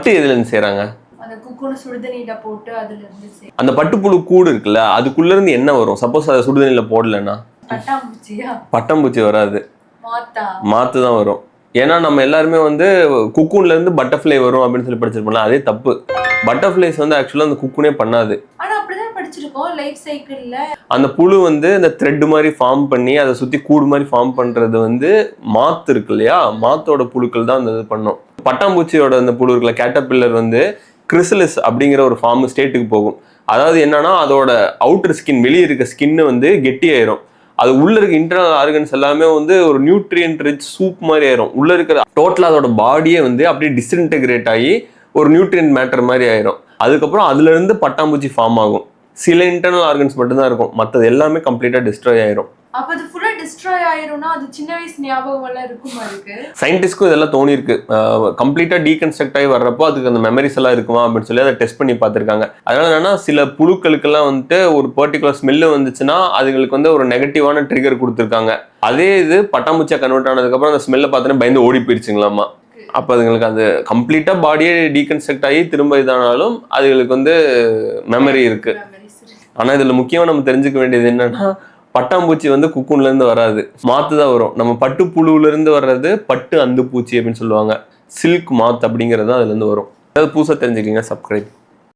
பட்டு எதுல இருந்து செய்றாங்க? அந்த குக்குன சுடுதண்ணில போட்டு அதுல இருந்து அந்த பட்டுப்புழு கூடு இருக்குல்ல, அதுக்குள்ள இருந்து என்ன வரும்? சப்போஸ் அதை சுடுதண்ணில போடலன்னா பட்டாம்பூச்சியா? பட்டாம்பூச்சி வராது, மாத்து தான் வரும். ஏன்னா நம்ம எல்லாருமே வந்து குக்கூன்ல இருந்து பட்டர்ஃப்ளை வரும் அப்படின்னு சொல்லி படிச்சிருப்போம்ல, அதே தப்பு. பட்டர்ஃப்ளைஸ் வந்து ஆக்சுவலா அந்த குக்கூனே பண்ணாது. ஆனா அப்படிதான் படிச்சிருக்கோம் லைஃப் சைக்கிள்ல. அந்த புழு வந்து இந்த த்ரெட் மாதிரி ஃபார்ம் பண்ணி அதை சுத்தி கூடு மாதிரி ஃபார்ம் பண்றது வந்து மாத்து இருக்கு இல்லையா, மாத்தோட புழுக்கள் தான் அந்த இது பண்ணும். பட்டாம்பூச்சியோட அந்த புழு இருக்குல்ல, கேட்டர்பில்லர் வந்து கிரிசலிஸ் அப்படிங்கிற ஒரு ஃபார்ம் ஸ்டேட்டுக்கு போகும். அதாவது என்னன்னா அதோட அவுட்டர் ஸ்கின், வெளியே இருக்க ஸ்கின்னு வந்து கெட்டியாயிரும். அது உள்ள இருக்க இன்டர்னல் ஆர்கன்ஸ் எல்லாமே வந்து ஒரு நியூட்ரியன்ட் ரிச் சூப் மாதிரி ஆயிரும். உள்ள இருக்கிற டோட்டலா அதோட பாடியே வந்து அப்படியே டிஸ்இன்டெகிரேட் ஆகி ஒரு நியூட்ரியன்ட் மேட்டர் மாதிரி ஆயிரும். அதுக்கப்புறம் அதுல இருந்து பட்டாம்பூச்சி ஃபார்ம் ஆகும். சில இன்டர்னல் ஆர்கன்ஸ் மட்டும் தான் இருக்கும், மற்றது எல்லாமே கம்ப்ளீட்டா டிஸ்ட்ராய் ஆயிரும். அப்ப அது ஃபுல்லா டிஸ்ட்ராய் ஆயிரும்னா அது சின்ன வயசு ஞாபகம் எல்லாம் இருக்குமா? இருக்கு. சயின்டிஸ்ட்க்கும் இதெல்லாம் தோணி இருக்கு. கம்ப்ளீட்டா டீகன்ஸ்ட்ரக்ட் ஆகி வர்றப்போ அதுக்கு அந்த மெமரிஸ் எல்லாம் இருக்குமா அப்படின்னு சொல்லி அதை டெஸ்ட் பண்ணி பார்த்திருக்காங்க. அதனால என்னன்னா சில புழுக்களுக்கெல்லாம் வந்துட்டு ஒரு பர்டிகுலர் ஸ்மெல்லு வந்துச்சுன்னா அதுங்களுக்கு வந்து ஒரு நெகட்டிவான ட்ரிகர் கொடுத்துருக்காங்க. அதே இது பட்டாம்பூச்சியா கன்வெர்ட் ஆனதுக்கு அப்புறம் அந்த ஸ்மெல்லை பார்த்தோன்னா பயந்து ஓடி போயிடுச்சுங்களாமா. அப்போ அதுங்களுக்கு அது கம்ப்ளீட்டா பாடியே டீகன்ஸ்ட்ரக்ட் ஆகி திரும்ப இதானாலும் அதுங்களுக்கு வந்து மெமரி இருக்கு. ஆனா இதுல முக்கியமா நம்ம தெரிஞ்சுக்க வேண்டியது என்னன்னா, பட்டாம்பூச்சி வந்து குக்கூன்ல இருந்து வராது, மாத்து தான் வரும். நம்ம பட்டு புழுவுல இருந்து வர்றது பட்டு அந்து பூச்சி அப்படின்னு சொல்லுவாங்க. சில்க் மாத் அப்படிங்கிறது அதுல இருந்து வரும். அதாவது புதுசா தெரிஞ்சுக்கிங்க. சப்ஸ்கிரைப்.